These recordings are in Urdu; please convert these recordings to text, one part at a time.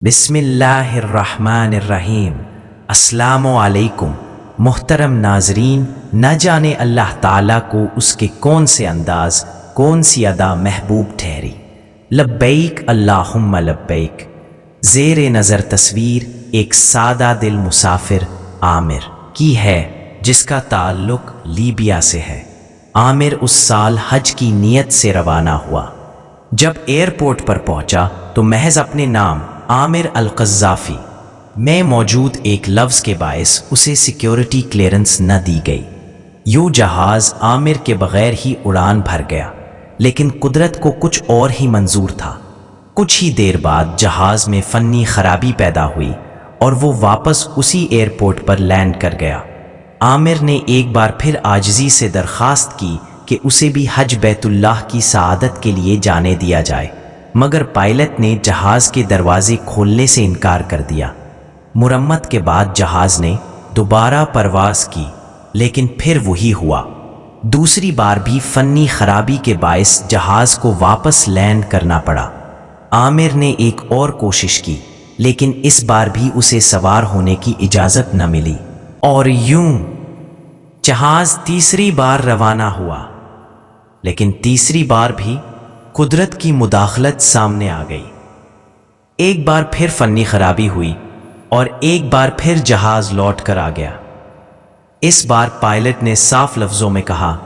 بسم اللہ الرحمن الرحیم۔ السلام علیکم محترم ناظرین، نہ جانے اللہ تعالیٰ کو اس کے کون سے انداز، کون سی ادا محبوب ٹھہری۔ لبیک اللہم لبیک۔ زیر نظر تصویر ایک سادہ دل مسافر عامر کی ہے جس کا تعلق لیبیا سے ہے۔ عامر اس سال حج کی نیت سے روانہ ہوا۔ جب ایئرپورٹ پر پہنچا تو محض اپنے نام عامر القذافی میں موجود ایک لفظ کے باعث اسے سیکیورٹی کلیئرنس نہ دی گئی۔ یوں جہاز عامر کے بغیر ہی اڑان بھر گیا، لیکن قدرت کو کچھ اور ہی منظور تھا۔ کچھ ہی دیر بعد جہاز میں فنی خرابی پیدا ہوئی اور وہ واپس اسی ایئرپورٹ پر لینڈ کر گیا۔ عامر نے ایک بار پھر عاجزی سے درخواست کی کہ اسے بھی حج بیت اللہ کی سعادت کے لیے جانے دیا جائے، مگر پائلٹ نے جہاز کے دروازے کھولنے سے انکار کر دیا۔ مرمت کے بعد جہاز نے دوبارہ پرواز کی، لیکن پھر وہی ہوا۔ دوسری بار بھی فنی خرابی کے باعث جہاز کو واپس لینڈ کرنا پڑا۔ عامر نے ایک اور کوشش کی، لیکن اس بار بھی اسے سوار ہونے کی اجازت نہ ملی، اور یوں جہاز تیسری بار روانہ ہوا۔ لیکن تیسری بار بھی قدرت کی مداخلت سامنے آ گئی۔ ایک بار پھر فنی خرابی ہوئی اور ایک بار پھر جہاز لوٹ کر آ گیا۔ اس بار پائلٹ نے صاف لفظوں میں کہا،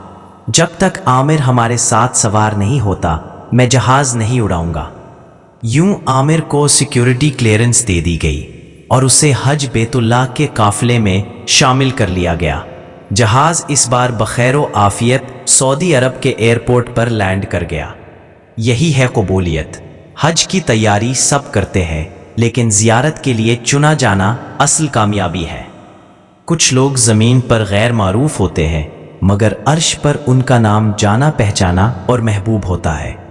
جب تک عامر ہمارے ساتھ سوار نہیں ہوتا میں جہاز نہیں اڑاؤں گا۔ یوں عامر کو سیکیورٹی کلیئرنس دے دی گئی اور اسے حج بیت اللہ کے قافلے میں شامل کر لیا گیا۔ جہاز اس بار بخیر و عافیت سعودی عرب کے ایئرپورٹ پر لینڈ کر گیا۔ یہی ہے قبولیت۔ حج کی تیاری سب کرتے ہیں، لیکن زیارت کے لیے چنا جانا اصل کامیابی ہے۔ کچھ لوگ زمین پر غیر معروف ہوتے ہیں، مگر عرش پر ان کا نام جانا پہچانا اور محبوب ہوتا ہے۔